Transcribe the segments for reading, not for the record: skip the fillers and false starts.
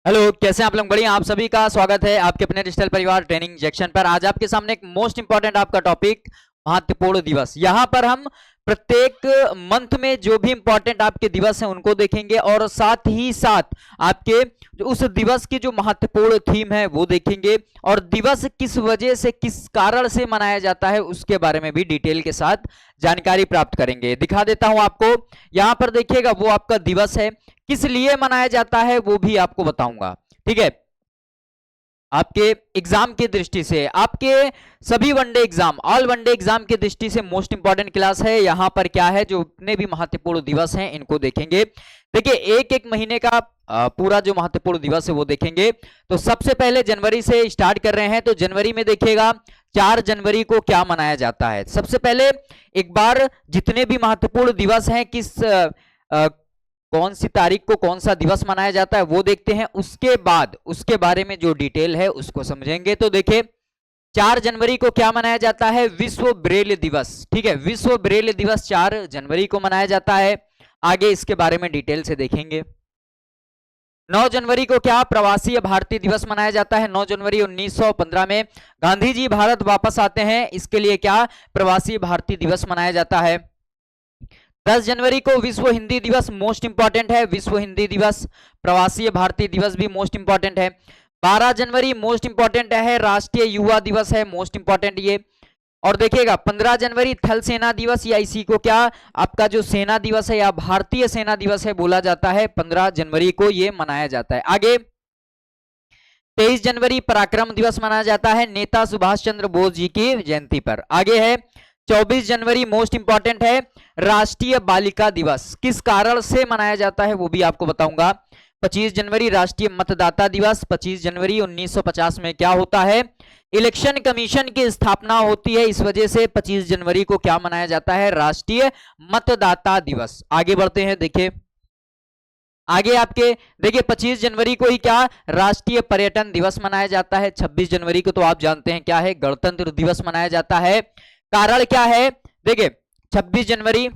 Hello, कैसे हैं आप लोग? बढ़िया। आप सभी का स्वागत है आपके अपने डिजिटल परिवार ट्रेनिंग इंजेक्शन पर। आज आपके सामने एक मोस्ट इंपॉर्टेंट आपका टॉपिक महत्वपूर्ण दिवस। यहाँ पर हम प्रत्येक मंथ में जो भी इंपॉर्टेंट आपके दिवस हैं उनको देखेंगे और साथ ही साथ आपके उस दिवस की जो महत्वपूर्ण थीम है वो देखेंगे और दिवस किस वजह से किस कारण से मनाया जाता है उसके बारे में भी डिटेल के साथ जानकारी प्राप्त करेंगे। दिखा देता हूं आपको। यहाँ पर देखिएगा वो आपका दिवस है, किस लिए मनाया जाता है वो भी आपको बताऊंगा। ठीक है। आपके एग्जाम की दृष्टि से, आपके सभी one day exam, all one day exam की दृष्टि से मोस्ट इंपॉर्टेंट क्लास है। यहां पर क्या है, जो इतने भी महत्वपूर्ण दिवस हैं इनको देखेंगे। देखिए, एक एक महीने का पूरा जो महत्वपूर्ण दिवस है वो देखेंगे। तो सबसे पहले जनवरी से स्टार्ट कर रहे हैं। तो जनवरी में देखिएगा 4 जनवरी को क्या मनाया जाता है। सबसे पहले एक बार जितने भी महत्वपूर्ण दिवस हैं किस कौन सी तारीख को कौन सा दिवस मनाया जाता है वो देखते हैं। उसके बाद उसके बारे में जो डिटेल है उसको समझेंगे। तो देखिए, 4 जनवरी को क्या मनाया जाता है? विश्व ब्रेल दिवस। ठीक है, विश्व ब्रेल दिवस 4 जनवरी को मनाया जाता है। आगे इसके बारे में डिटेल से देखेंगे। 9 जनवरी को क्या प्रवासी भारतीय दिवस मनाया जाता है? 9 जनवरी 1915 में गांधी जी भारत वापस आते हैं, इसके लिए क्या प्रवासी भारतीय दिवस मनाया जाता है। 10 जनवरी को विश्व हिंदी दिवस मोस्ट इंपॉर्टेंट है, विश्व हिंदी दिवस। प्रवासी भारतीय दिवस भी मोस्ट इंपॉर्टेंट है। 12 जनवरी मोस्ट इंपॉर्टेंट है, राष्ट्रीय युवा दिवस है, मोस्ट इंपॉर्टेंट ये। और देखिएगा 15 जनवरी थल सेना दिवस, या इसी को क्या आपका जो सेना दिवस है या भारतीय सेना दिवस है बोला जाता है। 15 जनवरी को ये मनाया जाता है। आगे 23 जनवरी पराक्रम दिवस मनाया जाता है, नेता सुभाष चंद्र बोस जी की जयंती पर। आगे है 24 जनवरी मोस्ट इंपॉर्टेंट है, राष्ट्रीय बालिका दिवस। किस कारण से मनाया जाता है वो भी आपको बताऊंगा। 25 जनवरी राष्ट्रीय मतदाता दिवस। 25 जनवरी 1950 में क्या होता है? इलेक्शन कमीशन की स्थापना होती है, इस वजह से 25 जनवरी को क्या मनाया जाता है? राष्ट्रीय मतदाता दिवस। आगे बढ़ते हैं। देखिए आगे आपके देखिए 25 जनवरी को ही क्या राष्ट्रीय पर्यटन दिवस मनाया जाता है। 26 जनवरी को तो आप जानते हैं क्या है, गणतंत्र दिवस मनाया जाता है। कारण क्या है? देखिए 26 जनवरी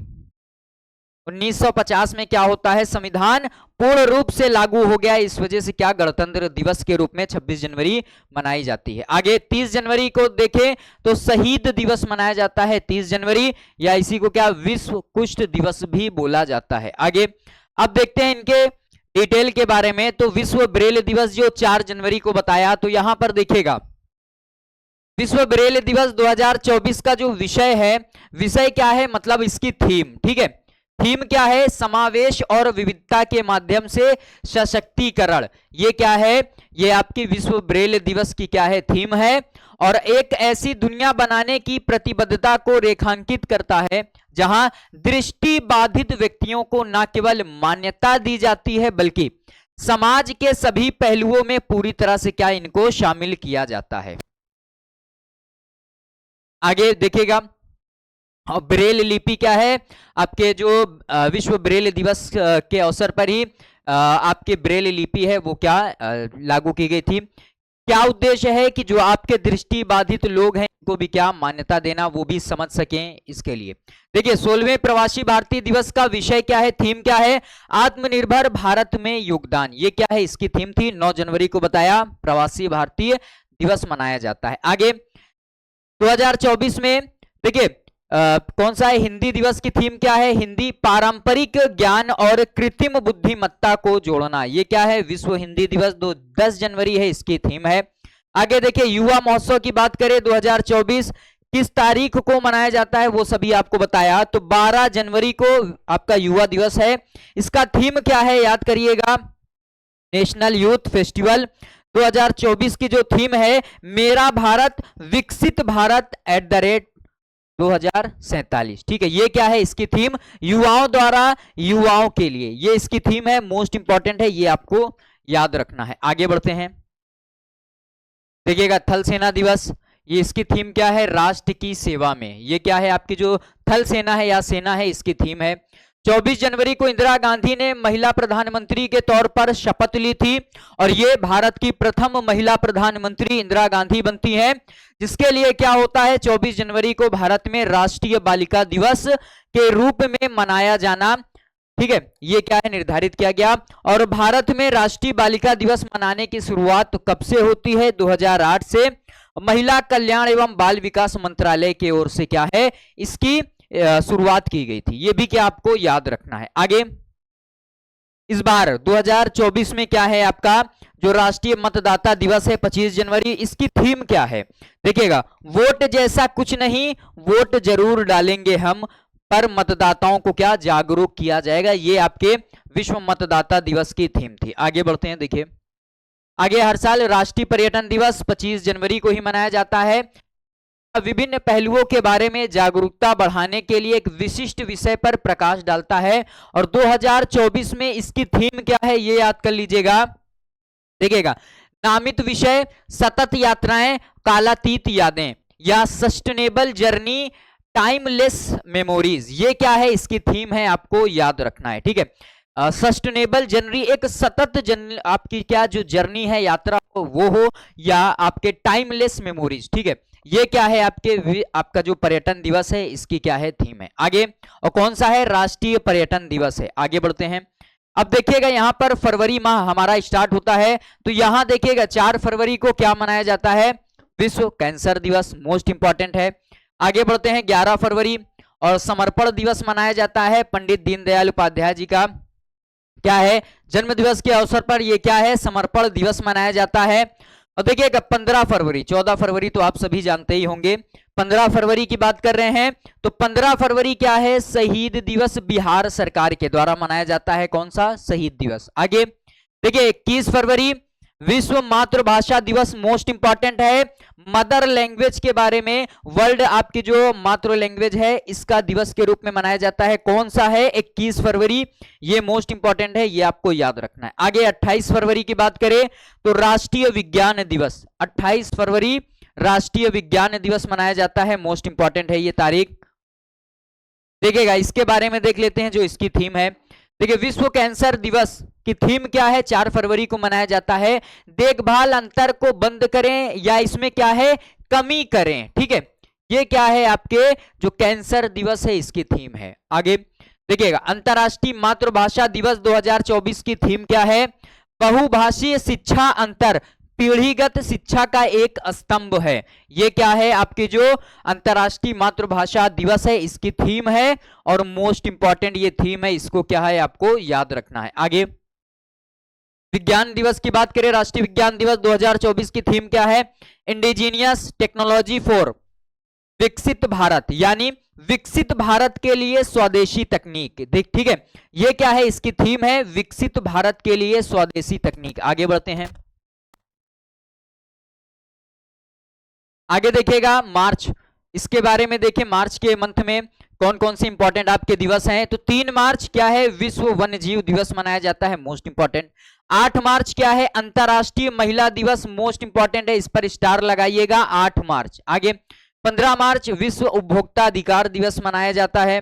1950 में क्या होता है? संविधान पूर्ण रूप से लागू हो गया, इस वजह से क्या गणतंत्र दिवस के रूप में 26 जनवरी मनाई जाती है। आगे 30 जनवरी को देखें तो शहीद दिवस मनाया जाता है 30 जनवरी, या इसी को क्या विश्व कुष्ठ दिवस भी बोला जाता है। आगे अब देखते हैं इनके डिटेल के बारे में। तो विश्व ब्रेल दिवस जो 4 जनवरी को बताया, तो यहां पर देखिएगा विश्व ब्रेल दिवस 2024 का जो विषय है, विषय क्या है मतलब इसकी थीम। ठीक है, थीम क्या है? समावेश और विविधता के माध्यम से सशक्तिकरण। ये क्या है? ये आपकी विश्व ब्रेल दिवस की क्या है? थीम है। और एक ऐसी दुनिया बनाने की प्रतिबद्धता को रेखांकित करता है जहां दृष्टि बाधित व्यक्तियों को न केवल मान्यता दी जाती है बल्कि समाज के सभी पहलुओं में पूरी तरह से क्या इनको शामिल किया जाता है। आगे देखिएगा ब्रेल लिपि क्या है? आपके जो विश्व ब्रेल दिवस के अवसर पर ही आपके ब्रेल लिपि है वो क्या लागू की गई थी। क्या उद्देश्य है कि जो आपके दृष्टि बाधित लोग हैं उनको भी क्या मान्यता देना, वो भी समझ सकें, इसके लिए। देखिए 16वें प्रवासी भारतीय दिवस का विषय क्या है? थीम क्या है? आत्मनिर्भर भारत में योगदान। ये क्या है? इसकी थीम थी। 9 जनवरी को बताया प्रवासी भारतीय दिवस मनाया जाता है। आगे 2024 में देखिए कौन सा है? हिंदी दिवस की थीम क्या है? हिंदी पारंपरिक ज्ञान और कृत्रिम बुद्धिमत्ता को जोड़ना। ये क्या है? विश्व हिंदी दिवस 10 जनवरी है, इसकी थीम है। आगे देखिए युवा महोत्सव की बात करें 2024 किस तारीख को मनाया जाता है वो सभी आपको बताया। तो 12 जनवरी को आपका युवा दिवस है। इसका थीम क्या है याद करिएगा, नेशनल यूथ फेस्टिवल। 2024 की जो थीम है मेरा भारत विकसित भारत @2047। ठीक है, ये क्या है? इसकी थीम युवाओं द्वारा युवाओं के लिए, ये इसकी थीम है। मोस्ट इंपॉर्टेंट है, ये आपको याद रखना है। आगे बढ़ते हैं। देखिएगा थल सेना दिवस, ये इसकी थीम क्या है? राष्ट्र की सेवा में। ये क्या है? आपकी जो थल सेना है या सेना है इसकी थीम है। 24 जनवरी को इंदिरा गांधी ने महिला प्रधानमंत्री के तौर पर शपथ ली थी और ये भारत की प्रथम महिला प्रधानमंत्री इंदिरा गांधी बनती हैं, जिसके लिए क्या होता है 24 जनवरी को भारत में राष्ट्रीय बालिका दिवस के रूप में मनाया जाना ठीक है, ये क्या है निर्धारित किया गया। और भारत में राष्ट्रीय बालिका दिवस मनाने की शुरुआत कब से होती है? 2008 से महिला कल्याण एवं बाल विकास मंत्रालय की ओर से क्या है इसकी शुरुआत की गई थी। ये भी क्या आपको याद रखना है। आगे इस बार 2024 में क्या है आपका जो राष्ट्रीय मतदाता दिवस है 25 जनवरी, इसकी थीम क्या है? देखिएगा, वोट जैसा कुछ नहीं, वोट जरूर डालेंगे हम, पर मतदाताओं को क्या जागरूक किया जाएगा। ये आपके विश्व मतदाता दिवस की थीम थी। आगे बढ़ते हैं, देखिए आगे हर साल राष्ट्रीय पर्यटन दिवस 25 जनवरी को ही मनाया जाता है। विभिन्न पहलुओं के बारे में जागरूकता बढ़ाने के लिए एक विशिष्ट विषय पर प्रकाश डालता है। और 2024 में इसकी थीम क्या है ये याद कर लीजिएगा। देखिएगा, नामित विषय सतत यात्राएं, कालातीत यादें या सस्टेनेबल जर्नी, टाइमलेस मेमोरीज। ये क्या है इसकी थीम है, आपको याद रखना है। ठीक है, सस्टेनेबल जर्नी एक सतत आपकी क्या जो जर्नी है यात्रा वो हो, या आपके टाइमलेस मेमोरीज। ठीक है, ये क्या है आपका जो पर्यटन दिवस है इसकी क्या है थीम है। आगे और कौन सा है? राष्ट्रीय पर्यटन दिवस है। आगे बढ़ते हैं। अब देखिएगा यहाँ पर फरवरी माह हमारा स्टार्ट होता है, तो यहाँ देखिएगा 4 फरवरी को क्या मनाया जाता है? विश्व कैंसर दिवस, मोस्ट इंपॉर्टेंट है। आगे बढ़ते हैं 11 फरवरी और समर्पण दिवस मनाया जाता है। पंडित दीनदयाल उपाध्याय जी का क्या है जन्म दिवस के अवसर पर ये क्या है समर्पण दिवस मनाया जाता है। और देखिएगा 15 फरवरी, 14 फरवरी तो आप सभी जानते ही होंगे, 15 फरवरी की बात कर रहे हैं, तो 15 फरवरी क्या है? शहीद दिवस बिहार सरकार के द्वारा मनाया जाता है। कौन सा? शहीद दिवस। आगे देखिए 21 फरवरी विश्व मातृभाषा दिवस, मोस्ट इंपॉर्टेंट है। मदर लैंग्वेज के बारे में, वर्ल्ड आपकी जो मातृ लैंग्वेज है इसका दिवस के रूप में मनाया जाता है। कौन सा है? 21 फरवरी, ये मोस्ट इंपॉर्टेंट है, ये आपको याद रखना है। आगे 28 फरवरी की बात करें तो राष्ट्रीय विज्ञान दिवस, 28 फरवरी राष्ट्रीय विज्ञान दिवस मनाया जाता है, मोस्ट इंपॉर्टेंट है ये तारीख। देखिएगा इसके बारे में देख लेते हैं जो इसकी थीम है। देखिए विश्व कैंसर दिवस की थीम क्या है? 4 फरवरी को मनाया जाता है। देखभाल अंतर को बंद करें या इसमें क्या है कमी करें। ठीक है, ये क्या है आपके जो कैंसर दिवस है इसकी थीम है। आगे देखिएगा अंतरराष्ट्रीय मातृभाषा दिवस 2024 की थीम क्या है? बहुभाषीय शिक्षा अंतर पीढ़ीगत शिक्षा का एक स्तंभ है। ये क्या है आपकी जो अंतरराष्ट्रीय मातृभाषा दिवस है इसकी थीम है, और मोस्ट इंपॉर्टेंट ये थीम है, इसको क्या है आपको याद रखना है। आगे विज्ञान दिवस की बात करें, राष्ट्रीय विज्ञान दिवस 2024 की थीम क्या है? इंडिजीनियस टेक्नोलॉजी फॉर विकसित भारत, यानी विकसित भारत के लिए स्वदेशी तकनीक। ठीक है, ये क्या है इसकी थीम है? विकसित भारत के लिए स्वदेशी तकनीक। आगे बढ़ते हैं, आगे देखिएगा मार्च, इसके बारे में देखिए मार्च के मंथ में कौन कौन से इंपॉर्टेंट आपके दिवस हैं। तो 3 मार्च क्या है? विश्व वन्य जीव दिवस मनाया जाता है, मोस्ट इंपॉर्टेंट। 8 मार्च क्या है? अंतरराष्ट्रीय महिला दिवस, मोस्ट इंपॉर्टेंट है, इस पर स्टार लगाइएगा 8 मार्च। आगे 15 मार्च विश्व उपभोक्ता अधिकार दिवस मनाया जाता है।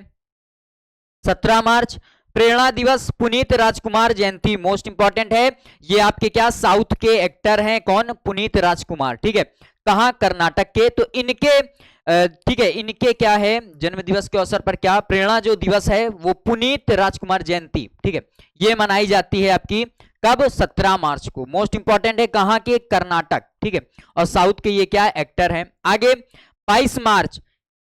17 मार्च प्रेरणा दिवस, पुनीत राजकुमार जयंती, मोस्ट इंपॉर्टेंट है, ये आपके क्या साउथ के एक्टर हैं, कौन? पुनीत राजकुमार। ठीक है, कहां? कर्नाटक के। तो इनके ठीक है, इनके क्या है जन्म दिवस के अवसर पर क्या प्रेरणा जो दिवस है वो पुनीत राजकुमार जयंती, ठीक है, ये मनाई जाती है आपकी कब? 17 मार्च को। मोस्ट इंपॉर्टेंट है, कहां के? कर्नाटक। ठीक है, और साउथ के ये क्या एक्टर हैं। आगे 22 मार्च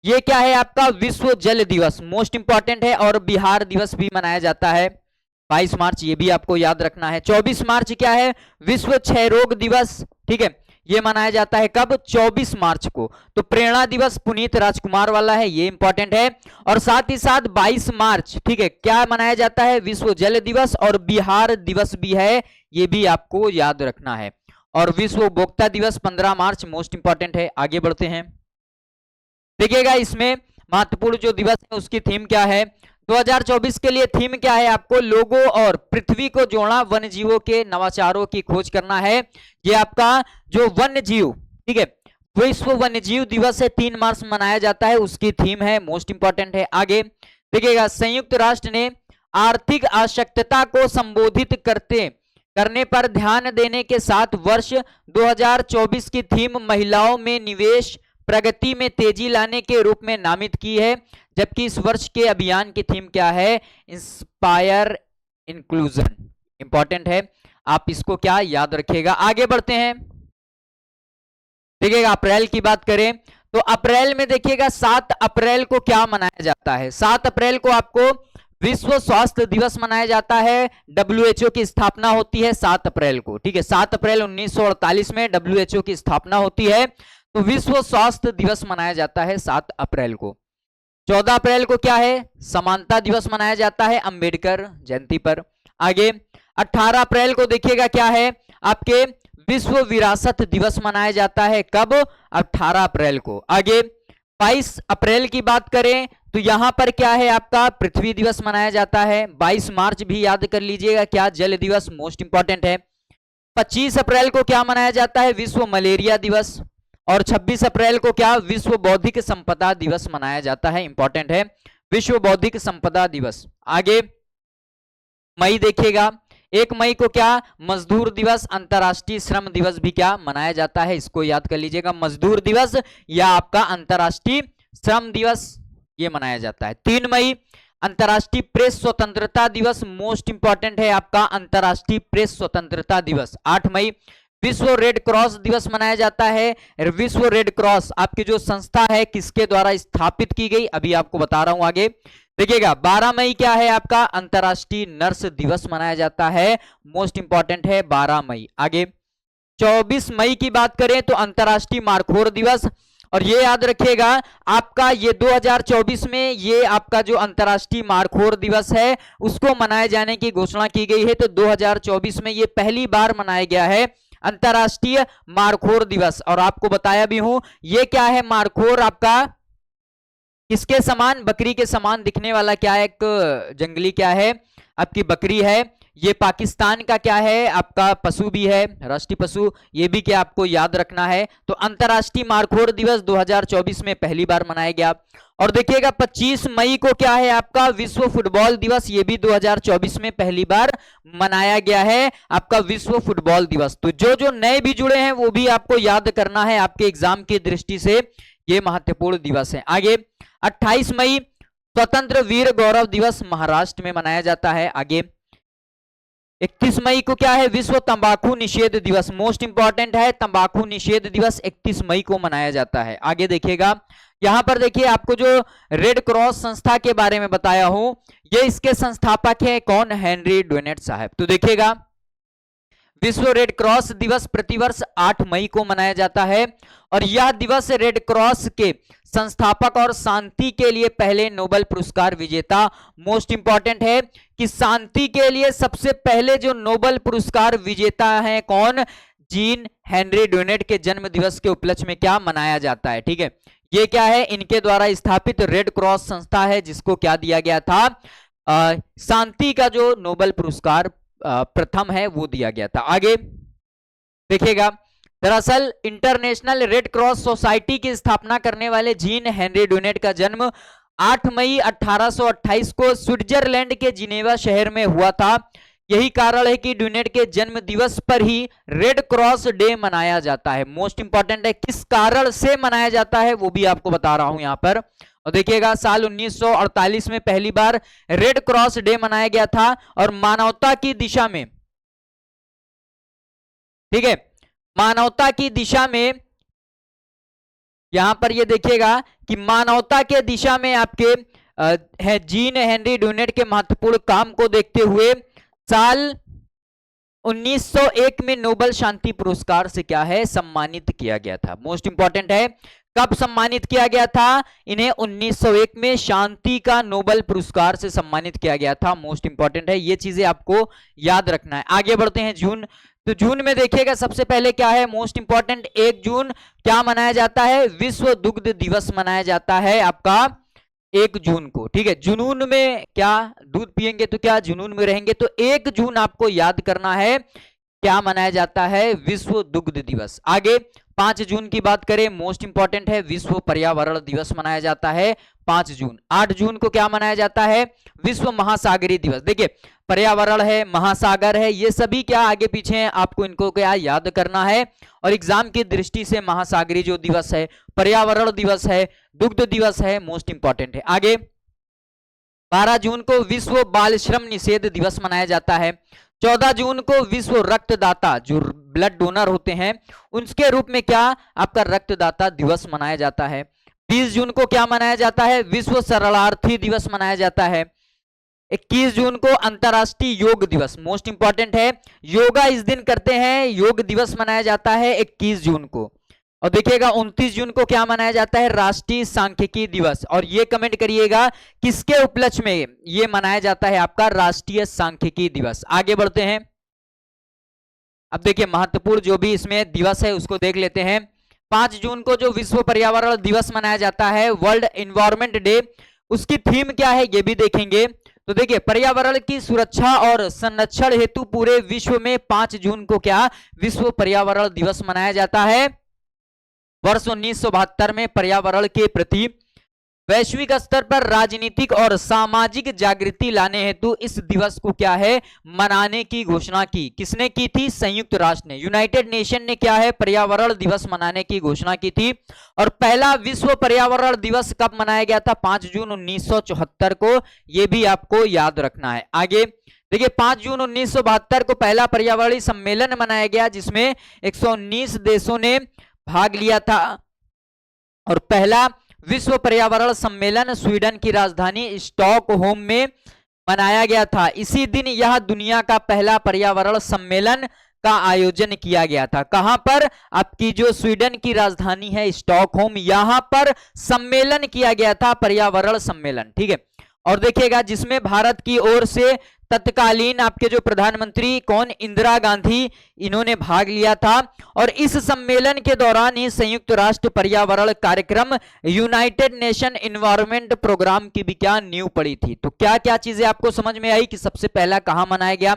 ये क्या है आपका? विश्व जल दिवस, मोस्ट इंपॉर्टेंट है, और बिहार दिवस भी मनाया जाता है 22 मार्च, ये भी आपको याद रखना है। 24 मार्च क्या है? विश्व क्षय रोग दिवस। ठीक है, ये मनाया जाता है कब? 24 मार्च को। तो प्रेरणा दिवस पुनीत राजकुमार वाला है, ये इंपॉर्टेंट है। और साथ ही साथ 22 मार्च, ठीक है, क्या मनाया जाता है? विश्व जल दिवस, और बिहार दिवस भी है, ये भी आपको याद रखना है। और विश्व उपभोक्ता दिवस 15 मार्च, मोस्ट इंपॉर्टेंट है। आगे बढ़ते हैं, देखिएगा इसमें महत्वपूर्ण जो दिवस है उसकी थीम क्या है? 2024 के लिए थीम क्या है आपको? लोगों और पृथ्वी को जोड़ना, वन्य जीवों के नवाचारों की खोज करना है। ये आपका जो वन्य जीव, ठीक है, विश्व वन्य जीव दिवस है, 3 मार्च मनाया जाता है, उसकी थीम है, मोस्ट इंपॉर्टेंट है। आगे देखिएगा संयुक्त राष्ट्र ने आर्थिक आवश्यकता को संबोधित करने पर ध्यान देने के साथ वर्ष 2024 की थीम महिलाओं में निवेश, प्रगति में तेजी लाने के रूप में नामित की है, जबकि इस वर्ष के अभियान की थीम क्या है? Inspire inclusion. इंपॉर्टेंट है, आप इसको क्या याद रखिएगा। आगे बढ़ते हैं, देखिएगा अप्रैल की बात करें तो अप्रैल में देखिएगा 7 अप्रैल को क्या मनाया जाता है? 7 अप्रैल को आपको विश्व स्वास्थ्य दिवस मनाया जाता है। WHO की स्थापना होती है 7 अप्रैल को, ठीक है। 7 अप्रैल 1948 में WHO की स्थापना होती है, तो विश्व स्वास्थ्य दिवस मनाया जाता है 7 अप्रैल को। 14 अप्रैल को क्या है? समानता दिवस मनाया जाता है अंबेडकर जयंती पर। आगे 18 अप्रैल को देखिएगा क्या है? आपके विश्व विरासत दिवस मनाया जाता है। कब? 18 अप्रैल को। आगे 22 अप्रैल की बात करें तो यहां पर क्या है? आपका पृथ्वी दिवस मनाया जाता है। 22 मार्च भी याद कर लीजिएगा, क्या? जल दिवस, मोस्ट इंपॉर्टेंट है। 25 अप्रैल को क्या मनाया जाता है? विश्व मलेरिया दिवस। और 26 अप्रैल को क्या? विश्व बौद्धिक संपदा दिवस मनाया जाता है। इंपॉर्टेंट है, विश्व बौद्धिक संपदा दिवस। आगे मई देखिएगा, 1 मई को क्या? मजदूर दिवस, अंतर्राष्ट्रीय श्रम दिवस भी क्या मनाया जाता है? इसको याद कर लीजिएगा, मजदूर दिवस या आपका अंतर्राष्ट्रीय श्रम दिवस ये मनाया जाता है। 3 मई अंतर्राष्ट्रीय प्रेस स्वतंत्रता दिवस, मोस्ट इंपॉर्टेंट है आपका अंतर्राष्ट्रीय प्रेस स्वतंत्रता दिवस। 8 मई विश्व रेड क्रॉस दिवस मनाया जाता है। विश्व रेड क्रॉस आपकी जो संस्था है किसके द्वारा स्थापित की गई? अभी आपको बता रहा हूं आगे देखिएगा। 12 मई क्या है आपका? अंतर्राष्ट्रीय नर्स दिवस मनाया जाता है, मोस्ट इंपॉर्टेंट है 12 मई। आगे 24 मई की बात करें तो अंतर्राष्ट्रीय मारखोर दिवस। और ये याद रखिएगा आपका ये 2024 में ये आपका जो अंतर्राष्ट्रीय मारखोर दिवस है उसको मनाए जाने की घोषणा की गई है। तो 2024 में ये पहली बार मनाया गया है अंतर्राष्ट्रीय मारखोर दिवस। और आपको बताया भी हूं ये क्या है? मारखोर आपका किसके समान? बकरी के समान दिखने वाला क्या है? एक जंगली क्या है? आपकी बकरी है। ये पाकिस्तान का क्या है? आपका पशु भी है, राष्ट्रीय पशु। ये भी क्या आपको याद रखना है। तो अंतर्राष्ट्रीय मारखोर दिवस 2024 में पहली बार मनाया गया। और देखिएगा 25 मई को क्या है आपका? विश्व फुटबॉल दिवस। ये भी 2024 में पहली बार मनाया गया है आपका विश्व फुटबॉल दिवस। तो जो जो नए भी जुड़े हैं वो भी आपको याद करना है, आपके एग्जाम की दृष्टि से ये महत्वपूर्ण दिवस है। आगे 28 मई स्वतंत्र वीर गौरव दिवस महाराष्ट्र में मनाया जाता है। आगे 31 मई को क्या है? विश्व तंबाकू निषेध दिवस, मोस्ट इंपॉर्टेंट है तंबाकू निषेध दिवस 31 मई को मनाया जाता है। आगे देखिएगा यहां पर देखिए आपको जो रेड क्रॉस संस्था के बारे में बताया हूं ये इसके संस्थापक है कौन? हेनरी डोनेट साहब। तो देखिएगा विश्व रेड क्रॉस दिवस प्रतिवर्ष 8 मई को मनाया जाता है। और यह दिवस रेड क्रॉस के संस्थापक और शांति के लिए पहले नोबेल पुरस्कार विजेता, मोस्ट इंपॉर्टेंट है कि शांति के लिए सबसे पहले जो नोबेल पुरस्कार विजेता है कौन? जीन हेनरी डोनेट के जन्म दिवस के उपलक्ष्य में क्या मनाया जाता है, ठीक है। ये क्या है? इनके द्वारा स्थापित रेड क्रॉस संस्था है जिसको क्या दिया गया था? शांति का जो नोबेल पुरस्कार प्रथम है वो दिया गया था। आगे देखिएगा दरअसल इंटरनेशनल रेड क्रॉस सोसाइटी की स्थापना करने वाले जीन हेनरी डोनेट का जन्म 8 मई 1828 को स्विट्जरलैंड के जिनेवा शहर में हुआ था। यही कारण है कि डोनेट के जन्म दिवस पर ही रेड क्रॉस डे मनाया जाता है। मोस्ट इंपॉर्टेंट है किस कारण से मनाया जाता है वो भी आपको बता रहा हूं यहां पर। और देखिएगा साल 1948 में पहली बार रेड क्रॉस डे मनाया गया था और मानवता की दिशा में, ठीक है, मानवता की दिशा में यहां पर ये देखिएगा कि मानवता के दिशा में आपके है जीन हेनरी डोनेट के महत्वपूर्ण काम को देखते हुए साल 1901 में नोबेल शांति पुरस्कार से क्या है? सम्मानित किया गया था। मोस्ट इंपॉर्टेंट है कब सम्मानित किया गया था? इन्हें 1901 में शांति का नोबेल पुरस्कार से सम्मानित किया गया था। मोस्ट इंपॉर्टेंट है, ये चीजें आपको याद रखना है। आगे बढ़ते हैं जून। तो जून में देखिएगा सबसे पहले क्या है? मोस्ट इंपॉर्टेंट 1 जून क्या मनाया जाता है? विश्व दुग्ध दिवस मनाया जाता है आपका 1 जून को, ठीक है। जुनून में क्या दूध पिएंगे तो क्या जुनून में रहेंगे, तो 1 जून आपको याद करना है क्या मनाया जाता है? विश्व दुग्ध दिवस। आगे 5 जून की बात करें, मोस्ट इंपॉर्टेंट है विश्व पर्यावरण दिवस मनाया जाता है 5 जून। 8 जून को क्या मनाया जाता है? विश्व महासागरीय दिवस। देखिए पर्यावरण है, महासागर है, ये सभी क्या आगे पीछे हैं, आपको इनको क्या याद करना है। और एग्जाम की दृष्टि से महासागरीय जो दिवस है, पर्यावरण दिवस है, दुग्ध दिवस है, मोस्ट इंपॉर्टेंट है। आगे 12 जून को विश्व बाल श्रम निषेध दिवस मनाया जाता है। 14 जून को विश्व रक्तदाता, जो ब्लड डोनर होते हैं उनके रूप में क्या आपका रक्तदाता दिवस मनाया जाता है। 20 जून को क्या मनाया जाता है? विश्व शरणार्थी दिवस मनाया जाता है। 21 जून को अंतर्राष्ट्रीय योग दिवस, मोस्ट इंपॉर्टेंट है, योगा इस दिन करते हैं, योग दिवस मनाया जाता है 21 जून को। और देखिएगा 29 जून को क्या मनाया जाता है? राष्ट्रीय सांख्यिकी दिवस। और ये कमेंट करिएगा किसके उपलक्ष्य में ये मनाया जाता है आपका राष्ट्रीय सांख्यिकी दिवस। आगे बढ़ते हैं, अब देखिए महत्वपूर्ण जो भी इसमें दिवस है उसको देख लेते हैं। 5 जून को जो विश्व पर्यावरण दिवस मनाया जाता है, वर्ल्ड एनवायरनमेंट डे, उसकी थीम क्या है ये भी देखेंगे। तो देखिए पर्यावरण की सुरक्षा और संरक्षण हेतु पूरे विश्व में 5 जून को क्या विश्व पर्यावरण दिवस मनाया जाता है। वर्ष 1972 में पर्यावरण के प्रति वैश्विक स्तर पर राजनीतिक और सामाजिक जागृति लाने हेतु इस दिवस को क्या है मनाने की घोषणा की। किसने की थी? संयुक्त राष्ट्र ने, यूनाइटेड नेशन ने क्या है पर्यावरण दिवस मनाने की घोषणा की थी। और पहला विश्व पर्यावरण दिवस कब मनाया गया था? 5 जून 1974 को, यह भी आपको याद रखना है। आगे देखिए 5 जून 1972 को पहला पर्यावरणीय सम्मेलन मनाया गया जिसमें 119 देशों ने भाग लिया था। और पहला विश्व पर्यावरण सम्मेलन स्वीडन की राजधानी स्टॉकहोम में मनाया गया था। इसी दिन यह दुनिया का पहला पर्यावरण सम्मेलन का आयोजन किया गया था। कहां पर? आपकी जो स्वीडन की राजधानी है स्टॉकहोम, यहां पर सम्मेलन किया गया था, पर्यावरण सम्मेलन, ठीक है। और देखिएगा जिसमें भारत की ओर से तत्कालीन आपके जो प्रधानमंत्री कौन, इंदिरा गांधी, इन्होंने भाग लिया था। और इस सम्मेलन के दौरान ही संयुक्त राष्ट्र पर्यावरण कार्यक्रम यूनाइटेड नेशन एनवायरनमेंट प्रोग्राम की भी क्या नींव पड़ी थी। तो क्या क्या चीजें आपको समझ में आई कि सबसे पहला कहां मनाया गया,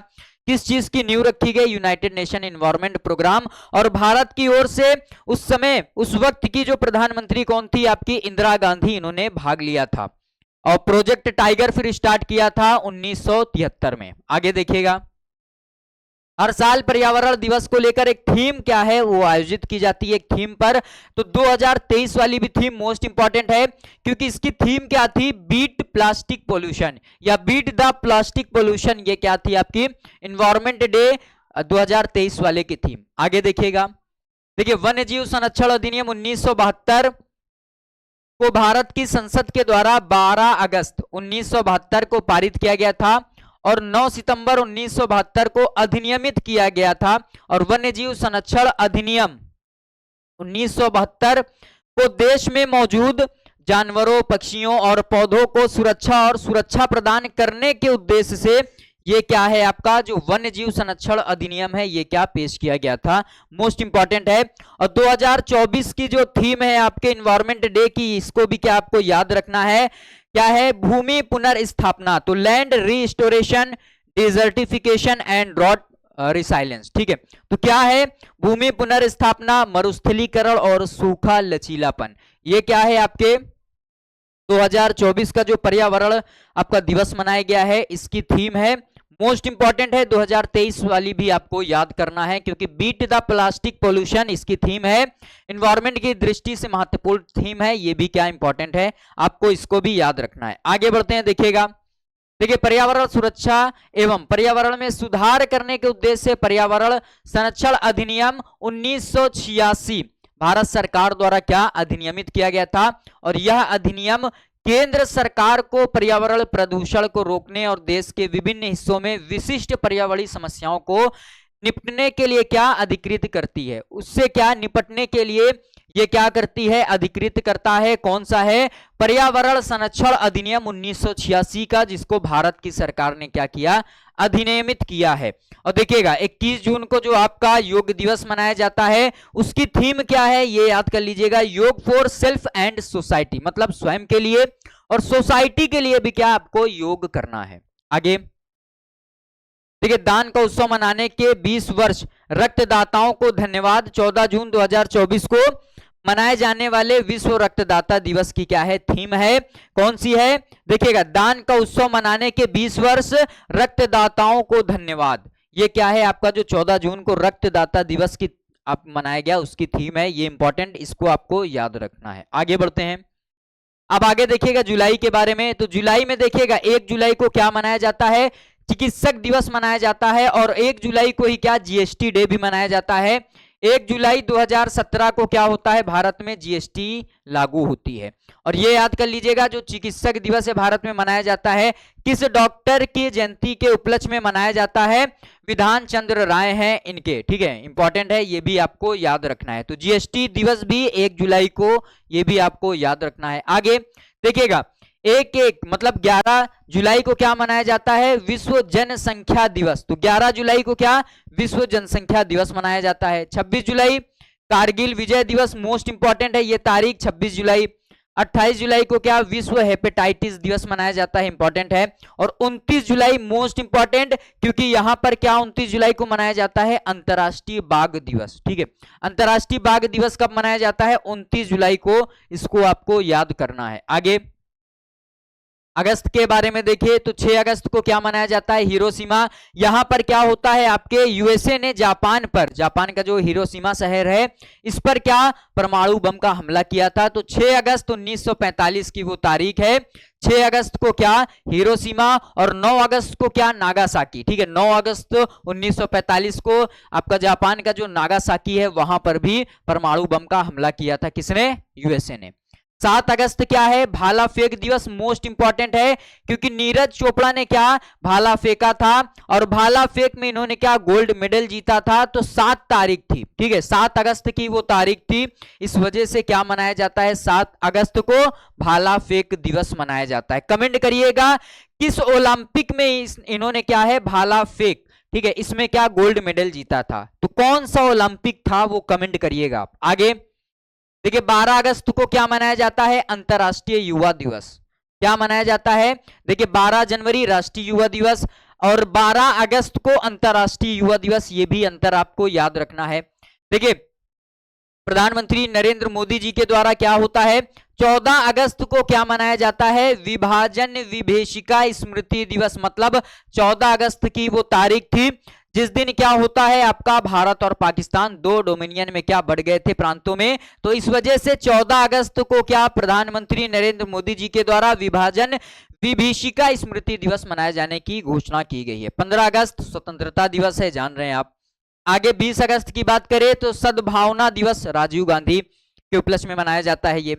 किस चीज की नींव रखी गई? United Nation environment programme. और भारत की ओर से उस समय उस वक्त की जो प्रधानमंत्री कौन थी? आपकी इंदिरा गांधी, इन्होंने भाग लिया था। और प्रोजेक्ट टाइगर फिर स्टार्ट किया था 1973 में। आगे देखिएगा हर साल पर्यावरण दिवस को लेकर एक थीम क्या है वो आयोजित की जाती है, एक थीम पर। तो 2023 वाली भी थीम मोस्ट इंपॉर्टेंट है क्योंकि इसकी थीम क्या थी? बीट प्लास्टिक पोल्यूशन या बीट द प्लास्टिक पोल्यूशन, ये क्या थी आपकी एनवायरनमेंट डे 2023 वाले की थीम। आगे देखिएगा, देखिए वन्य जीव संरक्षण अधिनियम 1972 को भारत की संसद के द्वारा 12 अगस्त 1972 को पारित किया गया था और 9 सितंबर 1972 को अधिनियमित किया गया था। और वन्यजीव संरक्षण अधिनियम 1972 को देश में मौजूद जानवरों, पक्षियों और पौधों को सुरक्षा प्रदान करने के उद्देश्य से ये क्या है आपका जो वन्य जीव संरक्षण अधिनियम है ये क्या पेश किया गया था, मोस्ट इंपॉर्टेंट है। और 2024 की जो थीम है आपके एनवायरनमेंट डे की, इसको भी क्या आपको याद रखना है, क्या है? भूमि पुनर्स्थापना। तो land restoration, desertification and drought resilience, ठीक है। तो क्या है? भूमि पुनर्स्थापना, मरुस्थलीकरण और सूखा लचीलापन। ये क्या है आपके 2024 का जो पर्यावरण आपका दिवस मनाया गया है इसकी थीम है, मोस्ट इंपॉर्टेंट है। 2023 वाली भी आपको याद करना है क्योंकि बीट द प्लास्टिक पोल्यूशन इसकी थीम है, एनवायरनमेंट की दृष्टि से महत्वपूर्ण थीम है, ये भी क्या इंपॉर्टेंट है, आपको इसको भी याद रखना है। आगे बढ़ते हैं, देखिएगा, देखिए पर्यावरण सुरक्षा एवं पर्यावरण में सुधार करने के उद्देश्य से पर्यावरण संरक्षण अधिनियम 1986 भारत सरकार द्वारा क्या अधिनियमित किया गया था। और यह अधिनियम केंद्र सरकार को पर्यावरण प्रदूषण को रोकने और देश के विभिन्न हिस्सों में विशिष्ट पर्यावरणीय समस्याओं को निपटने के लिए क्या अधिकृत करती है, उससे क्या निपटने के लिए ये क्या करती है, अधिकृत करता है। कौन सा है? पर्यावरण संरक्षण अधिनियम 1986 का, जिसको भारत की सरकार ने क्या किया, अधिनियमित किया है। और देखिएगा 21 जून को जो आपका योग दिवस मनाया जाता है उसकी थीम क्या है ये याद कर लीजिएगा, योग फॉर सेल्फ एंड सोसाइटी, मतलब स्वयं के लिए और सोसाइटी के लिए भी क्या आपको योग करना है। आगे देखिए दान का उत्सव मनाने के 20 वर्ष रक्तदाताओं को धन्यवाद। 14 जून 2024 को मनाए जाने वाले विश्व रक्तदाता दिवस की क्या है, थीम है, कौन सी है? देखिएगा, दान का उत्सव मनाने के 20 वर्ष, रक्तदाताओं को धन्यवाद। ये क्या है आपका, जो 14 जून को रक्तदाता दिवस की आप मनाया गया उसकी थीम है, ये इंपॉर्टेंट, इसको आपको याद रखना है। आगे बढ़ते हैं। अब आगे देखिएगा जुलाई के बारे में। तो जुलाई में देखिएगा 1 जुलाई को क्या मनाया जाता है, चिकित्सक दिवस मनाया जाता है, और 1 जुलाई को ही क्या, जीएसटी डे भी मनाया जाता है। 1 जुलाई 2017 को क्या होता है, भारत में जीएसटी लागू होती है। और ये याद कर लीजिएगा, जो चिकित्सक दिवस है भारत में मनाया जाता है, किस डॉक्टर की जयंती के उपलक्ष्य में मनाया जाता है, विधान चंद्र राय हैं इनके, ठीक है, इंपॉर्टेंट है, ये भी आपको याद रखना है। तो जीएसटी दिवस भी 1 जुलाई को, ये भी आपको याद रखना है। आगे देखिएगा, एक मतलब 11 जुलाई को क्या मनाया जाता है, विश्व जनसंख्या दिवस। तो 11 जुलाई को क्या, विश्व जनसंख्या दिवस मनाया जाता है। 26 जुलाई कारगिल विजय दिवस, मोस्ट इंपॉर्टेंट है ये तारीख, 26 जुलाई। 28 जुलाई को क्या, विश्व हेपेटाइटिस दिवस मनाया जाता है, इंपॉर्टेंट है। और 29 जुलाई मोस्ट इंपॉर्टेंट, क्योंकि यहां पर क्या 29 जुलाई को मनाया जाता है, अंतरराष्ट्रीय बाघ दिवस, ठीक है। अंतरराष्ट्रीय बाघ दिवस कब मनाया जाता है, 29 जुलाई को, इसको आपको याद करना है। आगे अगस्त के बारे में देखिए, तो 6 अगस्त को क्या मनाया जाता है, हिरोशिमा। यहां पर क्या होता है, आपके यूएसए ने जापान पर, जापान का जो हिरोशिमा शहर है, इस पर क्या परमाणु बम का हमला किया था। तो 6 अगस्त 1945 की वो तारीख है। 6 अगस्त को क्या, हिरोशिमा, और 9 अगस्त को क्या, नागासाकी, ठीक है। 9 अगस्त 1945 को आपका जापान का जो नागासाकी है वहां पर भी परमाणु बम का हमला किया था, किसने, यूएसए ने। 7 अगस्त क्या है, भाला फेंक दिवस, मोस्ट इंपॉर्टेंट है, क्योंकि नीरज चोपड़ा ने क्या भाला फेंका था, और भाला फेंक में इन्होंने क्या गोल्ड मेडल जीता था। तो 7 तारीख थी, ठीक है, 7 अगस्त की वो तारीख थी, इस वजह से क्या मनाया जाता है, 7 अगस्त को भाला फेंक दिवस मनाया जाता है। कमेंट करिएगा किस ओलंपिक में इन्होंने क्या है, भाला फेंक, ठीक है, इसमें क्या गोल्ड मेडल जीता था, तो कौन सा ओलंपिक था वो कमेंट करिएगा आप। आगे देखिए 12 अगस्त को क्या मनाया जाता है, अंतरराष्ट्रीय युवा दिवस। क्या मनाया जाता है, देखिए 12 जनवरी राष्ट्रीय युवा दिवस, और 12 अगस्त को अंतरराष्ट्रीय युवा दिवस, ये भी अंतर आपको याद रखना है। देखिए प्रधानमंत्री नरेंद्र मोदी जी के द्वारा क्या होता है, 14 अगस्त को क्या मनाया जाता है, विभाजन विभीषिका स्मृति दिवस, मतलब 14 अगस्त की वो तारीख थी जिस दिन क्या होता है, आपका भारत और पाकिस्तान दो डोमिनियन में क्या बढ़ गए थे, प्रांतों में। तो इस वजह से 14 अगस्त को क्या प्रधानमंत्री नरेंद्र मोदी जी के द्वारा विभाजन विभीषिका स्मृति दिवस मनाए जाने की घोषणा की गई है। 15 अगस्त स्वतंत्रता दिवस है, जान रहे हैं आप। आगे 20 अगस्त की बात करें तो सद्भावना दिवस, राजीव गांधी के उपलक्ष्य में मनाया जाता है ये।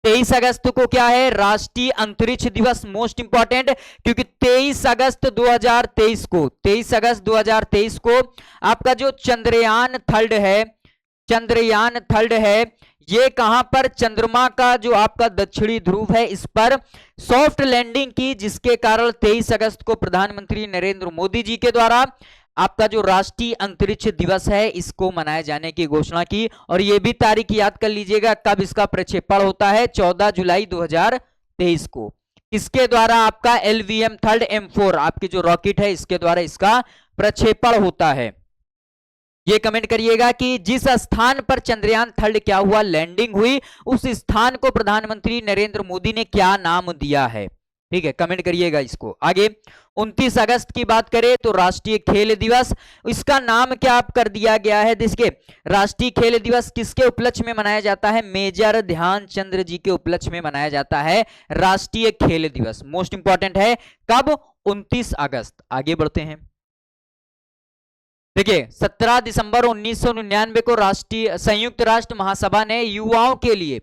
23 अगस्त को क्या है, राष्ट्रीय अंतरिक्ष दिवस, मोस्ट इंपॉर्टेंट, क्योंकि 23 अगस्त 2023 को, 23 अगस्त 2023 को आपका जो चंद्रयान थर्ड है, चंद्रयान थर्ड है, ये कहां पर, चंद्रमा का जो आपका दक्षिणी ध्रुव है इस पर सॉफ्ट लैंडिंग की, जिसके कारण 23 अगस्त को प्रधानमंत्री नरेंद्र मोदी जी के द्वारा आपका जो राष्ट्रीय अंतरिक्ष दिवस है इसको मनाए जाने की घोषणा की। और ये भी तारीख याद कर लीजिएगा कब इसका प्रक्षेपण होता है, 14 जुलाई 2023 को। इसके द्वारा आपका LVM थर्ड M4 आपकी जो रॉकेट है इसके द्वारा इसका प्रक्षेपण होता है। ये कमेंट करिएगा कि जिस स्थान पर चंद्रयान थर्ड क्या हुआ, लैंडिंग हुई, उस स्थान को प्रधानमंत्री नरेंद्र मोदी ने क्या नाम दिया है, ठीक है, कमेंट करिएगा इसको। आगे 29 अगस्त की बात करें तो राष्ट्रीय खेल दिवस, इसका नाम क्या आप कर दिया गया है, देखिए राष्ट्रीय खेल दिवस किसके उपलक्ष्य में मनाया जाता है, मेजर ध्यानचंद जी के उपलक्ष्य में मनाया जाता है राष्ट्रीय खेल दिवस, मोस्ट इंपॉर्टेंट है, कब, 29 अगस्त। आगे बढ़ते हैं। देखिए 17 दिसंबर 1999 को राष्ट्रीय संयुक्त राष्ट्र महासभा ने युवाओं के लिए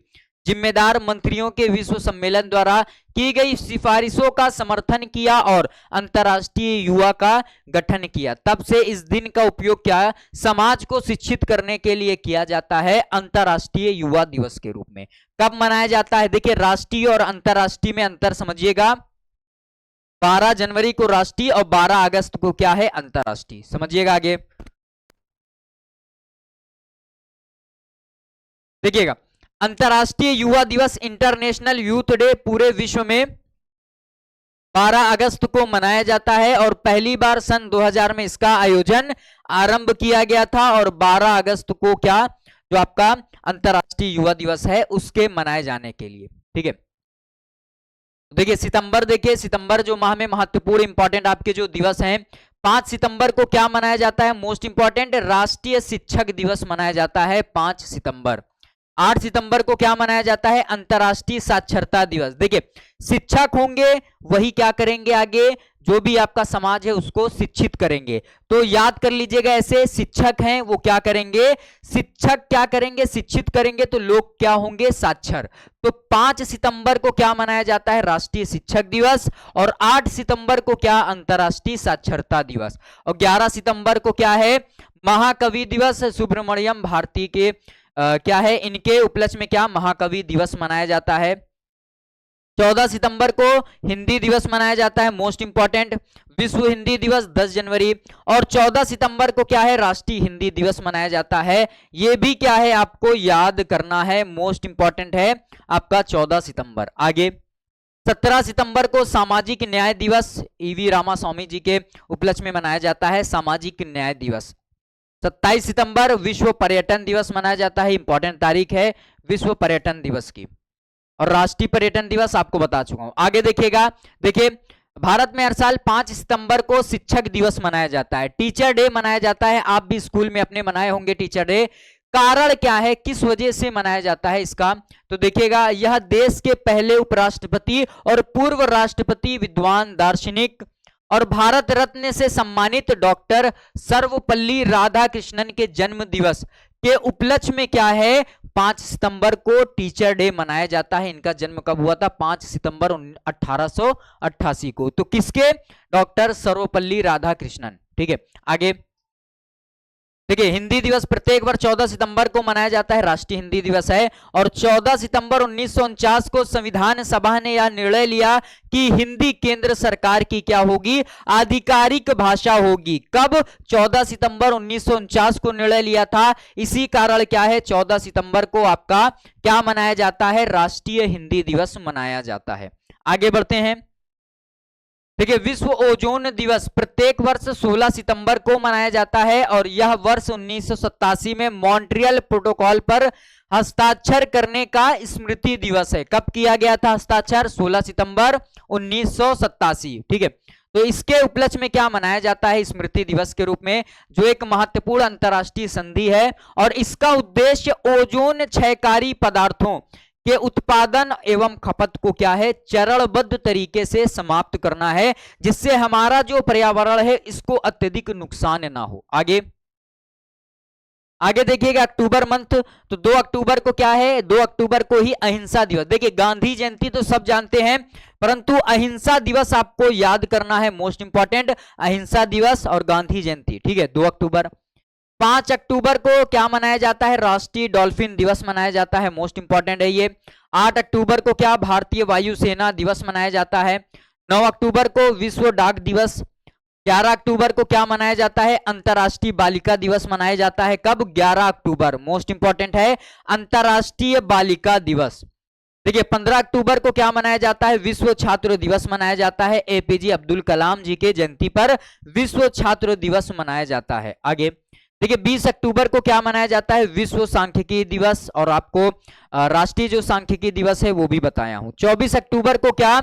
जिम्मेदार मंत्रियों के विश्व सम्मेलन द्वारा की गई सिफारिशों का समर्थन किया और अंतर्राष्ट्रीय युवा का गठन किया। तब से इस दिन का उपयोग क्या समाज को शिक्षित करने के लिए किया जाता है, अंतर्राष्ट्रीय युवा दिवस के रूप में। कब मनाया जाता है, देखिए राष्ट्रीय और अंतर्राष्ट्रीय में अंतर समझिएगा। 12 जनवरी को राष्ट्रीय और 12 अगस्त को क्या है, अंतर्राष्ट्रीय, समझिएगा। आगे देखिएगा अंतर्राष्ट्रीय युवा दिवस, इंटरनेशनल यूथ डे, पूरे विश्व में 12 अगस्त को मनाया जाता है और पहली बार सन 2000 में इसका आयोजन आरंभ किया गया था। और 12 अगस्त को क्या जो आपका अंतर्राष्ट्रीय युवा दिवस है उसके मनाए जाने के लिए। ठीक है, देखिए सितंबर जो माह में महत्वपूर्ण इंपॉर्टेंट आपके जो दिवस हैं, 5 सितंबर को क्या मनाया जाता है, मोस्ट इंपॉर्टेंट राष्ट्रीय शिक्षक दिवस मनाया जाता है 5 सितंबर। 8 सितंबर को क्या मनाया जाता है, अंतर्राष्ट्रीय साक्षरता दिवस। देखिए शिक्षक होंगे वही क्या करेंगे, आगे जो भी आपका समाज है उसको शिक्षित करेंगे, तो याद कर लीजिएगा ऐसे, शिक्षक हैं वो क्या करेंगे, शिक्षक क्या करेंगे, शिक्षित करेंगे, तो लोग क्या होंगे, साक्षर। तो 5 सितंबर को क्या मनाया जाता है, राष्ट्रीय शिक्षक दिवस, और 8 सितंबर को क्या, अंतर्राष्ट्रीय साक्षरता दिवस, और 11 सितंबर को क्या है, महाकवि दिवस, सुब्रमण्यम भारती के क्या है, इनके उपलक्ष्य में क्या महाकवि दिवस मनाया जाता है। 14 सितंबर को हिंदी दिवस मनाया जाता है, मोस्ट इंपॉर्टेंट, विश्व हिंदी दिवस 10 जनवरी, और 14 सितंबर को क्या है, राष्ट्रीय हिंदी दिवस मनाया जाता है। ये भी क्या है आपको याद करना है, मोस्ट इंपॉर्टेंट है आपका 14 सितंबर। आगे 17 सितंबर को सामाजिक न्याय दिवस ईवी रामास्वामी जी के उपलक्ष्य में मनाया जाता है, सामाजिक न्याय दिवस। 27 सितंबर विश्व पर्यटन दिवस मनाया जाता है, इंपॉर्टेंट तारीख है विश्व पर्यटन दिवस की, और राष्ट्रीय पर्यटन दिवस आपको बता चुका हूं। आगे देखिएगा, देखिए भारत में हर साल 5 सितंबर को शिक्षक दिवस मनाया जाता है, टीचर डे मनाया जाता है, आप भी स्कूल में अपने मनाए होंगे टीचर डे। कारण क्या है, किस वजह से मनाया जाता है इसका, तो देखिएगा यह देश के पहले उपराष्ट्रपति और पूर्व राष्ट्रपति, विद्वान, दार्शनिक और भारत रत्न से सम्मानित डॉक्टर सर्वपल्ली राधाकृष्णन के जन्म दिवस के उपलक्ष्य में क्या है, 5 सितंबर को टीचर डे मनाया जाता है। इनका जन्म कब हुआ था, 5 सितंबर 1888 को, तो किसके, डॉक्टर सर्वपल्ली राधाकृष्णन। ठीक है, आगे देखिए हिंदी दिवस प्रत्येक वर्ष 14 सितंबर को मनाया जाता है, राष्ट्रीय हिंदी दिवस है, और 14 सितंबर 1949 को संविधान सभा ने यह निर्णय लिया कि हिंदी केंद्र सरकार की क्या होगी, आधिकारिक भाषा होगी। कब, 14 सितंबर 1949 को निर्णय लिया था, इसी कारण क्या है 14 सितंबर को आपका क्या मनाया जाता है, राष्ट्रीय हिंदी दिवस मनाया जाता है। आगे बढ़ते हैं, देखिए विश्व ओजोन दिवस प्रत्येक वर्ष 16 सितंबर को मनाया जाता है, और यह वर्ष 1987 में मॉन्ट्रियल प्रोटोकॉल पर हस्ताक्षर करने का स्मृति दिवस है। कब किया गया था हस्ताक्षर, 16 सितंबर 1987। ठीक है, तो इसके उपलक्ष्य में क्या मनाया जाता है, स्मृति दिवस के रूप में, जो एक महत्वपूर्ण अंतर्राष्ट्रीय संधि है, और इसका उद्देश्य ओजोन क्षयकारी पदार्थों के उत्पादन एवं खपत को क्या है, चरणबद्ध तरीके से समाप्त करना है, जिससे हमारा जो पर्यावरण है इसको अत्यधिक नुकसान ना हो। आगे देखिएगा अक्टूबर मंथ, तो 2 अक्टूबर को क्या है, 2 अक्टूबर को ही अहिंसा दिवस। देखिए गांधी जयंती तो सब जानते हैं, परंतु अहिंसा दिवस आपको याद करना है, मोस्ट इंपॉर्टेंट, अहिंसा दिवस और गांधी जयंती। ठीक है, 2 अक्टूबर। 5 अक्टूबर को क्या मनाया जाता है, राष्ट्रीय डॉल्फिन दिवस मनाया जाता है, मोस्ट इंपॉर्टेंट है ये। 8 अक्टूबर को क्या, भारतीय वायुसेना दिवस मनाया जाता है। 9 अक्टूबर को विश्व डाक दिवस। 11 अक्टूबर को क्या मनाया जाता है, अंतर्राष्ट्रीय बालिका दिवस मनाया जाता है। कब, 11 अक्टूबर, मोस्ट इंपॉर्टेंट है अंतर्राष्ट्रीय बालिका दिवस। देखिए 15 अक्टूबर को क्या मनाया जाता है, विश्व छात्र दिवस मनाया जाता है, एपीजे अब्दुल कलाम जी के जयंती पर विश्व छात्र दिवस मनाया जाता है। आगे देखिए 20 अक्टूबर को क्या मनाया जाता है, विश्व सांख्यिकी दिवस, और आपको राष्ट्रीय जो सांख्यिकी दिवस है वो भी बताया हूं। 24 अक्टूबर को क्या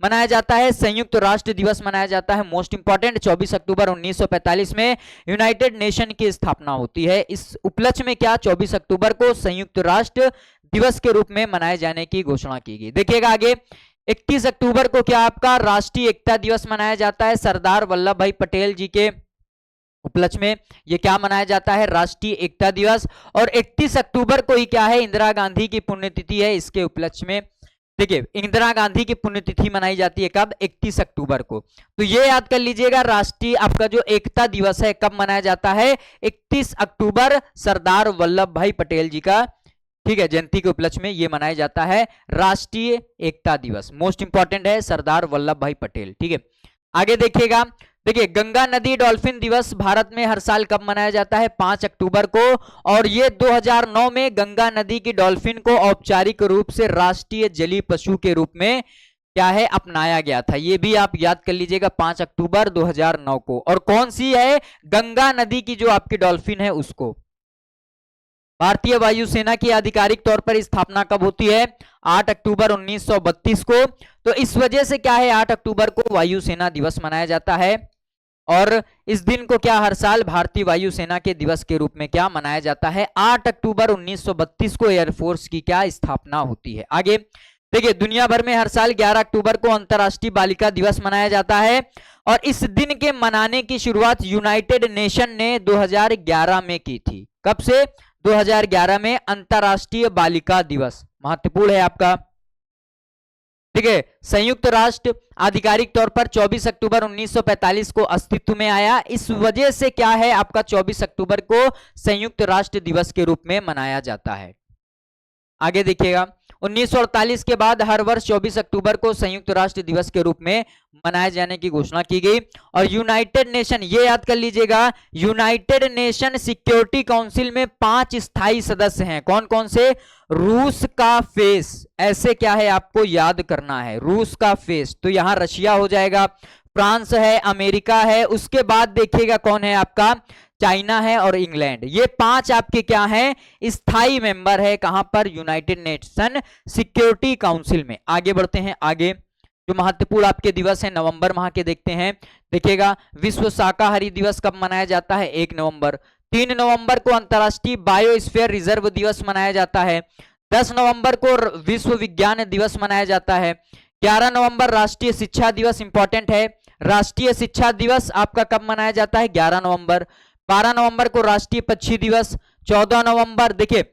मनाया जाता है, संयुक्त राष्ट्र दिवस मनाया जाता है, मोस्ट इंपॉर्टेंट। 24 अक्टूबर 1945 में यूनाइटेड नेशन की स्थापना होती है, इस उपलक्ष्य में क्या 24 अक्टूबर को संयुक्त राष्ट्र दिवस के रूप में मनाए जाने की घोषणा की गई। देखिएगा आगे 31 अक्टूबर को क्या आपका राष्ट्रीय एकता दिवस मनाया जाता है, सरदार वल्लभ भाई पटेल जी के उपलक्ष्य में ये क्या मनाया जाता है, राष्ट्रीय एकता दिवस। और 31 अक्टूबर को ही क्या है, इंदिरा गांधी की पुण्यतिथि है, इसके उपलक्ष्य में देखिए इंदिरा गांधी की पुण्यतिथि मनाई जाती है, कब, 31 अक्टूबर को। तो ये याद कर लीजिएगा, राष्ट्रीय आपका जो एकता दिवस है कब मनाया जाता है, 31 अक्टूबर, सरदार वल्लभ भाई पटेल जी का, ठीक है, जयंती के उपलक्ष्य में ये मनाया जाता है राष्ट्रीय एकता दिवस, मोस्ट इंपॉर्टेंट है सरदार वल्लभ भाई पटेल। ठीक है, आगे देखिएगा, देखिए गंगा नदी डॉल्फिन दिवस भारत में हर साल कब मनाया जाता है, 5 अक्टूबर को, और ये 2009 में गंगा नदी की डॉल्फिन को औपचारिक रूप से राष्ट्रीय जलीय पशु के रूप में क्या है, अपनाया गया था। ये भी आप याद कर लीजिएगा, 5 अक्टूबर 2009 को। और कौन सी है, गंगा नदी की जो आपकी डॉल्फिन है उसको। भारतीय वायुसेना की आधिकारिक तौर पर स्थापना कब होती है? 8 अक्टूबर 1932 को। तो इस वजह से क्या है, 8 अक्टूबर को वायुसेना दिवस मनाया जाता है। और इस दिन को क्या हर साल भारतीय वायुसेना के दिवस के रूप में क्या मनाया जाता है? 8 अक्टूबर 1932 को एयरफोर्स की क्या स्थापना होती है। आगे देखिए, दुनिया भर में हर साल 11 अक्टूबर को अंतर्राष्ट्रीय बालिका दिवस मनाया जाता है। और इस दिन के मनाने की शुरुआत यूनाइटेड नेशन ने 2011 में की थी। कब से? 2011 में अंतर्राष्ट्रीय बालिका दिवस महत्वपूर्ण है आपका। ठीक है, संयुक्त राष्ट्र आधिकारिक तौर पर 24 अक्टूबर 1945 को अस्तित्व में आया। इस वजह से क्या है आपका 24 अक्टूबर को संयुक्त राष्ट्र दिवस के रूप में मनाया जाता है। आगे देखिएगा, 1948 के बाद हर वर्ष 24 अक्टूबर को संयुक्त राष्ट्र दिवस के रूप में मनाए जाने की घोषणा की गई। और यूनाइटेड नेशन, ये याद कर लीजिएगा, यूनाइटेड नेशन सिक्योरिटी काउंसिल में 5 स्थायी सदस्य हैं। कौन कौन से? रूस का फेस, ऐसे क्या है आपको याद करना है, रूस का फेस। तो यहां रशिया हो जाएगा, फ्रांस है, अमेरिका है, उसके बाद देखिएगा कौन है आपका, चाइना है और इंग्लैंड। ये 5 आपके क्या हैं? स्थायी मेंबर है। कहां पर? यूनाइटेड नेशन सिक्योरिटी काउंसिल में। आगे बढ़ते हैं। आगे जो महत्वपूर्ण आपके दिवस है नवंबर माह के देखते हैं। देखिएगा, विश्व शाकाहारी दिवस कब मनाया जाता है? 1 नवंबर। 3 नवंबर को अंतर्राष्ट्रीय बायोस्फीयर रिजर्व दिवस मनाया जाता है। 10 नवंबर को विश्व विज्ञान दिवस मनाया जाता है। 11 नवंबर राष्ट्रीय शिक्षा दिवस, इंपॉर्टेंट है। राष्ट्रीय शिक्षा दिवस आपका कब मनाया जाता है? 11 नवंबर। 12 नवंबर को राष्ट्रीय पक्षी दिवस। 14 नवंबर देखिए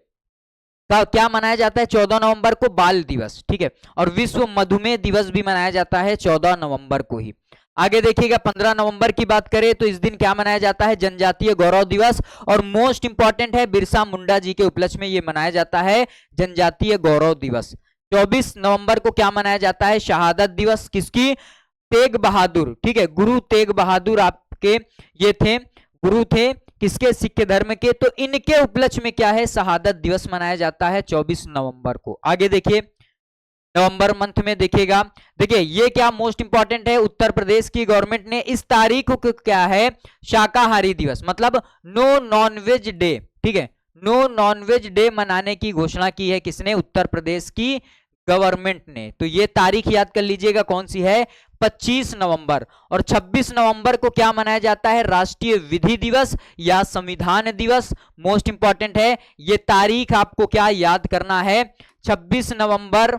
क्या मनाया जाता है? 14 नवंबर को बाल दिवस। ठीक है, और विश्व मधुमेह दिवस भी मनाया जाता है 14 नवंबर को ही। आगे देखिएगा, 15 नवंबर की बात करें तो इस दिन क्या मनाया जाता है? जनजातीय गौरव दिवस। और मोस्ट इंपॉर्टेंट है, बिरसा मुंडा जी के उपलक्ष्य में यह मनाया जाता है जनजातीय गौरव दिवस। 24 नवंबर को क्या मनाया जाता है? शहादत दिवस। किसकी? तेग बहादुर। ठीक है, गुरु तेग बहादुर आपके ये थे, गुरु थे किसके? सिख धर्म के। तो इनके उपलक्ष्य में क्या है? शहादत दिवस मनाया जाता है 24 नवंबर को। आगे देखिए, नवंबर मंथ में देखिएगा, देखिए ये क्या मोस्ट इंपॉर्टेंट है, उत्तर प्रदेश की गवर्नमेंट ने इस तारीख को क्या है? शाकाहारी दिवस, मतलब नो नॉनवेज डे। ठीक है, नो नॉनवेज डे मनाने की घोषणा की है किसने? उत्तर प्रदेश की गवर्नमेंट ने। तो ये तारीख याद कर लीजिएगा कौन सी है? 25 नवंबर। और 26 नवंबर को क्या मनाया जाता है? राष्ट्रीय विधि दिवस या संविधान दिवस। मोस्ट इंपॉर्टेंट है, ये तारीख आपको क्या याद करना है? 26 नवंबर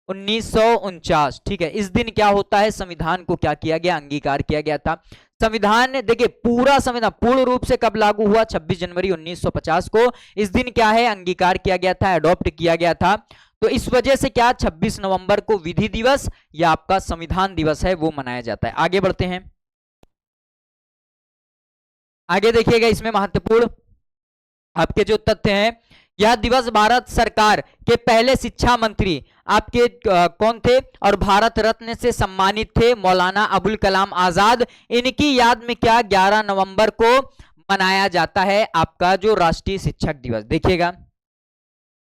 1949। ठीक है, इस दिन क्या होता है? संविधान को क्या किया गया? अंगीकार किया गया था। संविधान देखिए, पूरा संविधान पूर्ण रूप से कब लागू हुआ? 26 जनवरी 1950 को। इस दिन क्या है? अंगीकार किया गया था, अडॉप्ट किया गया था। तो इस वजह से क्या 26 नवंबर को विधि दिवस या आपका संविधान दिवस है वो मनाया जाता है। आगे बढ़ते हैं। आगे देखिएगा, इसमें महत्वपूर्ण आपके जो तथ्य हैं, यह दिवस भारत सरकार के पहले शिक्षा मंत्री आपके कौन थे? और भारत रत्न से सम्मानित थे मौलाना अबुल कलाम आजाद। इनकी याद में क्या 11 नवंबर को मनाया जाता है आपका जो राष्ट्रीय शिक्षक दिवस। देखिएगा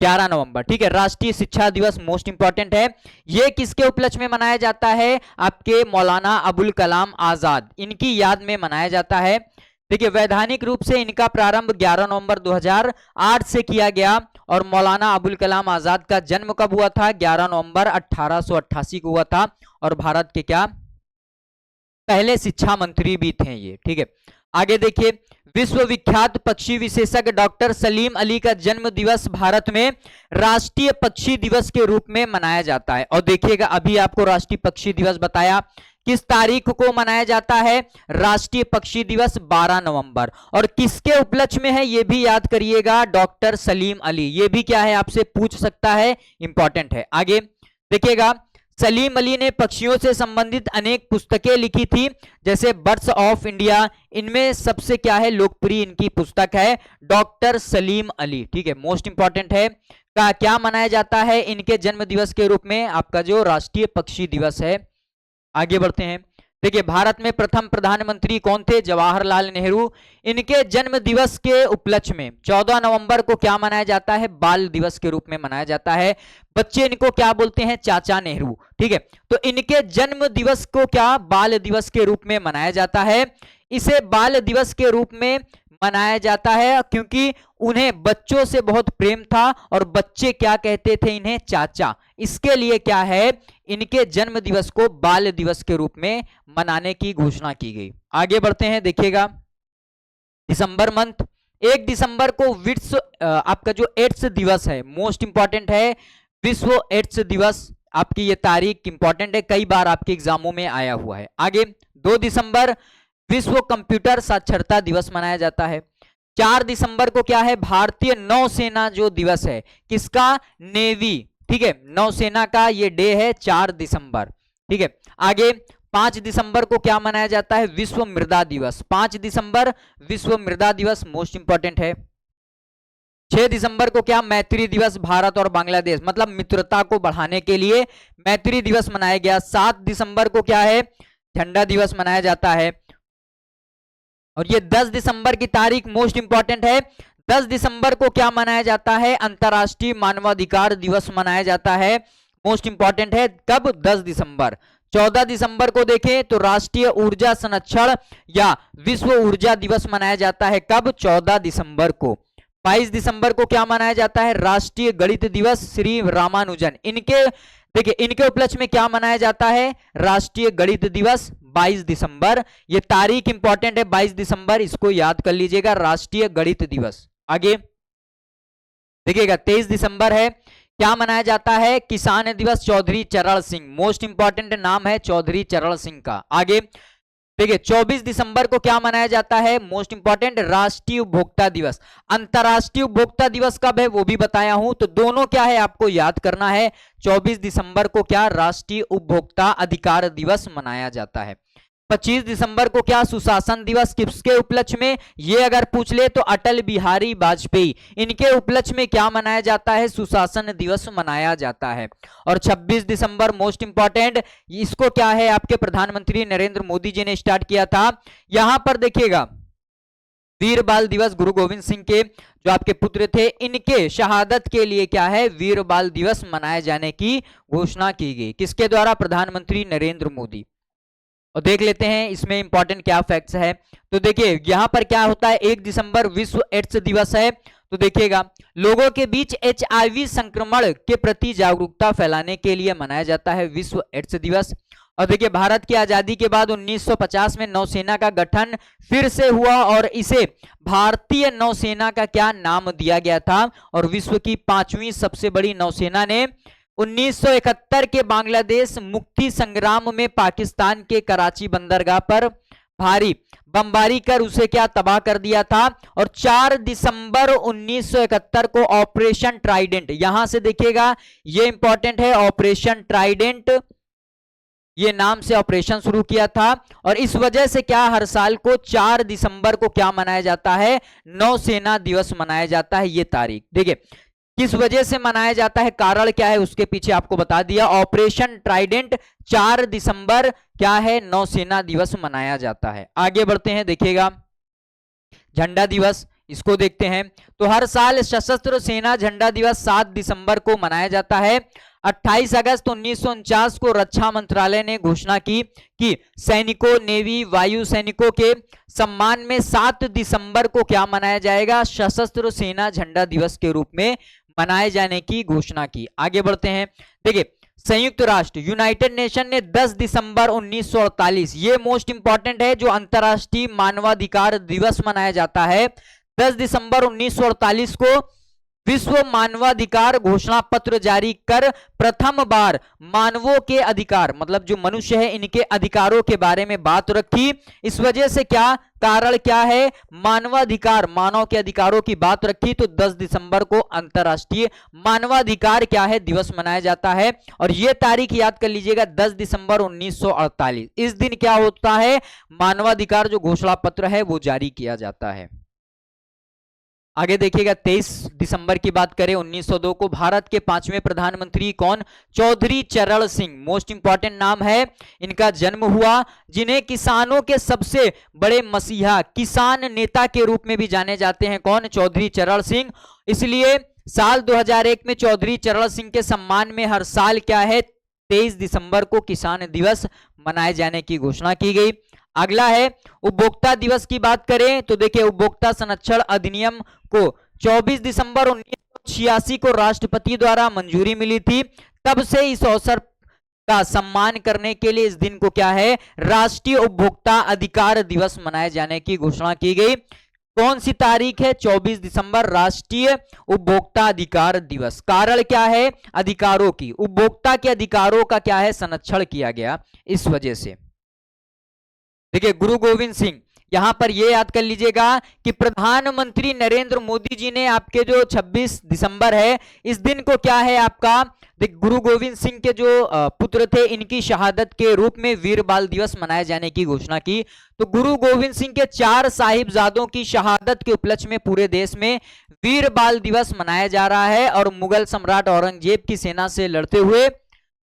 11 नवंबर। ठीक है, राष्ट्रीय शिक्षा दिवस मोस्ट इंपॉर्टेंट है। ये किसके उपलक्ष्य में मनाया जाता है? आपके मौलाना अबुल कलाम आजाद, इनकी याद में मनाया जाता है। देखिए, वैधानिक रूप से इनका प्रारंभ 11 नवंबर 2008 से किया गया। और मौलाना अबुल कलाम आजाद का जन्म कब हुआ था? 11 नवंबर 1888 को हुआ था। और भारत के क्या पहले शिक्षा मंत्री भी थे ये। ठीक है, आगे देखिए, विश्व विख्यात पक्षी विशेषज्ञ डॉक्टर सलीम अली का जन्म दिवस भारत में राष्ट्रीय पक्षी दिवस के रूप में मनाया जाता है। और देखिएगा, अभी आपको राष्ट्रीय पक्षी दिवस बताया, किस तारीख को मनाया जाता है? राष्ट्रीय पक्षी दिवस 12 नवंबर। और किसके उपलक्ष्य में है ये भी याद करिएगा, डॉक्टर सलीम अली। ये भी क्या है आपसे पूछ सकता है, इंपॉर्टेंट है। आगे देखिएगा, सलीम अली ने पक्षियों से संबंधित अनेक पुस्तकें लिखी थी, जैसे बर्ड्स ऑफ इंडिया। इनमें सबसे क्या है लोकप्रिय इनकी पुस्तक है डॉक्टर सलीम अली। ठीक है, मोस्ट इंपॉर्टेंट है। का क्या मनाया जाता है इनके जन्म दिवस के रूप में? आपका जो राष्ट्रीय पक्षी दिवस है। आगे बढ़ते हैं। देखिए, भारत में प्रथम प्रधानमंत्री कौन थे? जवाहरलाल नेहरू। इनके जन्म दिवस के उपलक्ष्य में 14 नवंबर को क्या मनाया जाता है? बाल दिवस के रूप में मनाया जाता है। बच्चे इनको क्या बोलते हैं? चाचा नेहरू। ठीक है, तो इनके जन्म दिवस को क्या बाल दिवस के रूप में मनाया जाता है। इसे बाल दिवस के रूप में मनाया जाता है, क्योंकि उन्हें बच्चों से बहुत प्रेम था और बच्चे क्या कहते थे इन्हें, चाचा। इसके लिए क्या है, इनके जन्म दिवस को बाल दिवस के रूप में मनाने की घोषणा की गई। आगे बढ़ते हैं, देखिएगा दिसंबर मंथ। 1 दिसंबर को विश्व आपका जो एड्स दिवस है, मोस्ट इंपॉर्टेंट है, विश्व एड्स दिवस। आपकी ये तारीख इंपॉर्टेंट है, कई बार आपके एग्जामों में आया हुआ है। आगे 2 दिसंबर विश्व कंप्यूटर साक्षरता दिवस मनाया जाता है। 4 दिसंबर को क्या है, भारतीय नौसेना जो दिवस है, किसका, नेवी, ठीक है, नौसेना का ये डे है 4 दिसंबर, ठीक है। आगे 5 दिसंबर को क्या मनाया जाता है, विश्व मृदा दिवस। 5 दिसंबर विश्व मृदा दिवस मोस्ट इंपॉर्टेंट है। 6 दिसंबर को क्या, मैत्री दिवस, भारत और बांग्लादेश, मतलब मित्रता को बढ़ाने के लिए मैत्री दिवस मनाया गया। 7 दिसंबर को क्या है, झंडा दिवस मनाया जाता है। और ये 10 दिसंबर की तारीख मोस्ट इंपॉर्टेंट है। 10 दिसंबर को क्या मनाया जाता है, अंतर्राष्ट्रीय मानवाधिकार दिवस मनाया जाता है, मोस्ट इंपॉर्टेंट है। कब, 10 दिसंबर। 14 दिसंबर को देखें तो राष्ट्रीय ऊर्जा संरक्षण या विश्व ऊर्जा दिवस मनाया जाता है, कब, 14 दिसंबर को। 22 दिसंबर को क्या मनाया जाता है, राष्ट्रीय गणित दिवस, श्री रामानुजन, इनके देखिए इनके उपलक्ष्य में क्या मनाया जाता है, राष्ट्रीय गणित दिवस 22 दिसंबर। ये तारीख इंपॉर्टेंट है, 22 दिसंबर, इसको याद कर लीजिएगा, राष्ट्रीय गणित दिवस। आगे देखिएगा 23 दिसंबर है, क्या मनाया जाता है, किसान दिवस, चौधरी चरण सिंह, मोस्ट इंपॉर्टेंट नाम है चौधरी चरण सिंह का। आगे देखिए 24 दिसंबर को क्या मनाया जाता है, मोस्ट इंपॉर्टेंट, राष्ट्रीय उपभोक्ता दिवस। अंतरराष्ट्रीय उपभोक्ता दिवस कब है वो भी बताया हूं, तो दोनों क्या है आपको याद करना है। 24 दिसंबर को क्या, राष्ट्रीय उपभोक्ता अधिकार दिवस मनाया जाता है। 25 दिसंबर को क्या, सुशासन दिवस, किसके उपलक्ष्य में, ये अगर पूछ ले तो अटल बिहारी वाजपेयी, इनके उपलक्ष्य में क्या मनाया जाता है, सुशासन दिवस मनाया जाता है। और 26 दिसंबर मोस्ट इंपॉर्टेंट, इसको क्या है आपके प्रधानमंत्री नरेंद्र मोदी जी ने स्टार्ट किया था। यहां पर देखिएगा वीर बाल दिवस, गुरु गोविंद सिंह के जो आपके पुत्र थे, इनके शहादत के लिए क्या है, वीर बाल दिवस मनाए जाने की घोषणा की गई, किसके द्वारा, प्रधानमंत्री नरेंद्र मोदी। और देख लेते हैं इसमें इंपॉर्टेंट क्या फैक्ट्स है। तो देखिए यहां पर क्या होता है, 1 दिसंबर विश्व एड्स दिवस है, तो देखिएगा लोगों के बीच HIV संक्रमण के प्रति जागरूकता फैलाने के लिए मनाया जाता है विश्व एड्स दिवस। और देखिए भारत की आजादी के बाद 1950 में नौसेना का गठन फिर से हुआ और इसे भारतीय नौसेना का क्या नाम दिया गया था, और विश्व की 5वीं सबसे बड़ी नौसेना ने 1971 के बांग्लादेश मुक्ति संग्राम में पाकिस्तान के कराची बंदरगाह पर भारी बमबारी कर उसे क्या तबाह कर दिया था। और 4 दिसंबर 1971 को ऑपरेशन ट्राइडेंट, यहां से देखिएगा ये इंपॉर्टेंट है, ऑपरेशन ट्राइडेंट ये नाम से ऑपरेशन शुरू किया था। और इस वजह से क्या हर साल को 4 दिसंबर को क्या मनाया जाता है, नौसेना दिवस मनाया जाता है। ये तारीख देखिए किस वजह से मनाया जाता है, कारण क्या है उसके पीछे आपको बता दिया। ऑपरेशन ट्राइडेंट 4 दिसंबर क्या है, नौसेना दिवस मनाया जाता है। आगे बढ़ते हैं, देखिएगा झंडा दिवस, इसको देखते हैं। तो हर साल सशस्त्र सेना झंडा दिवस 7 दिसंबर को मनाया जाता है। 28 अगस्त 1949 को रक्षा मंत्रालय ने घोषणा की कि सैनिकों, नेवी, वायु सैनिकों के सम्मान में 7 दिसंबर को क्या मनाया जाएगा, सशस्त्र सेना झंडा दिवस के रूप में मनाए जाने की घोषणा की। आगे बढ़ते हैं, देखिए संयुक्त राष्ट्र यूनाइटेड नेशन ने 10 दिसंबर 1948, ये मोस्ट इंपॉर्टेंट है, जो अंतरराष्ट्रीय मानवाधिकार दिवस मनाया जाता है। 10 दिसंबर 1948 को विश्व मानवाधिकार घोषणा पत्र जारी कर प्रथम बार मानवों के अधिकार, मतलब जो मनुष्य है इनके अधिकारों के बारे में बात रखी। इस वजह से क्या कारण क्या है, मानवाधिकार, मानव के अधिकारों की बात रखी, तो 10 दिसंबर को अंतरराष्ट्रीय मानवाधिकार क्या है, दिवस मनाया जाता है। और यह तारीख याद कर लीजिएगा, 10 दिसंबर 1948, इस दिन क्या होता है, मानवाधिकार जो घोषणा पत्र है वो जारी किया जाता है। आगे देखिएगा 23 दिसंबर की बात करें 1902 को भारत के 5वें प्रधानमंत्री कौन, चौधरी चरण सिंह, मोस्ट इंपॉर्टेंट नाम है, इनका जन्म हुआ, जिन्हें किसानों के सबसे बड़े मसीहा, किसान नेता के रूप में भी जाने जाते हैं, कौन, चौधरी चरण सिंह। इसलिए साल 2001 में चौधरी चरण सिंह के सम्मान में हर साल क्या है, 23 दिसंबर को किसान दिवस मनाए जाने की घोषणा की गई। अगला है उपभोक्ता दिवस की बात करें तो देखिए उपभोक्ता संरक्षण अधिनियम को 24 दिसंबर 1986 को राष्ट्रपति द्वारा मंजूरी मिली थी। तब से इस अवसर का सम्मान करने के लिए इस दिन को क्या है, राष्ट्रीय उपभोक्ता अधिकार दिवस मनाए जाने की घोषणा की गई। कौन सी तारीख है, 24 दिसंबर, राष्ट्रीय उपभोक्ता अधिकार दिवस। कारण क्या है, अधिकारों की, उपभोक्ता के अधिकारों का क्या है, संरक्षण किया गया इस वजह से। देखिए गुरु गोविंद सिंह, यहां पर यह याद कर लीजिएगा कि प्रधानमंत्री नरेंद्र मोदी जी ने आपके जो 26 दिसंबर है इस दिन को क्या है आपका, गुरु गोविंद सिंह के जो पुत्र थे इनकी शहादत के रूप में वीर बाल दिवस मनाए जाने की घोषणा की। तो गुरु गोविंद सिंह के 4 साहिबजादों की शहादत के उपलक्ष्य में पूरे देश में वीर बाल दिवस मनाया जा रहा है और मुगल सम्राट औरंगजेब की सेना से लड़ते हुए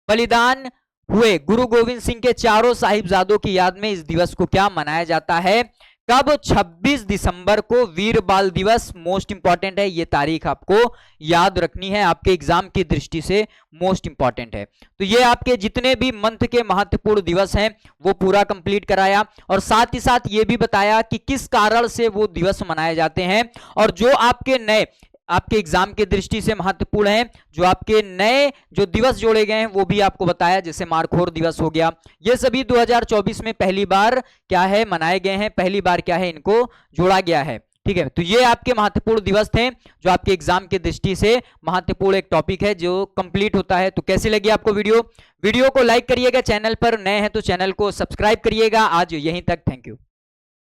बलिदान हुए गुरु गोविंद सिंह के 4 साहिबजादों की याद में इस दिवस को क्या मनाया जाता है, कब, 26 दिसंबर को वीर बाल दिवस। मोस्ट इंपॉर्टेंट है, ये तारीख आपको याद रखनी है, आपके एग्जाम की दृष्टि से मोस्ट इंपॉर्टेंट है। तो ये आपके जितने भी मंथ के महत्वपूर्ण दिवस हैं वो पूरा कंप्लीट कराया और साथ ही साथ ये भी बताया कि किस कारण से वो दिवस मनाए जाते हैं और जो आपके नए आपके एग्जाम की दृष्टि से महत्वपूर्ण है, जो आपके नए जो दिवस जोड़े गए हैं वो भी आपको बताया, जैसे मारखोर दिवस हो गया। ये सभी 2024 में पहली बार क्या है मनाए गए हैं, पहली बार क्या है इनको जोड़ा गया है। ठीक है, तो ये आपके महत्वपूर्ण दिवस थे जो आपके एग्जाम की दृष्टि से महत्वपूर्ण एक टॉपिक है जो कंप्लीट होता है। तो कैसी लगी आपको वीडियो को लाइक करिएगा, चैनल पर नए हैं तो चैनल को सब्सक्राइब करिएगा। आज यहीं तक, थैंक यू।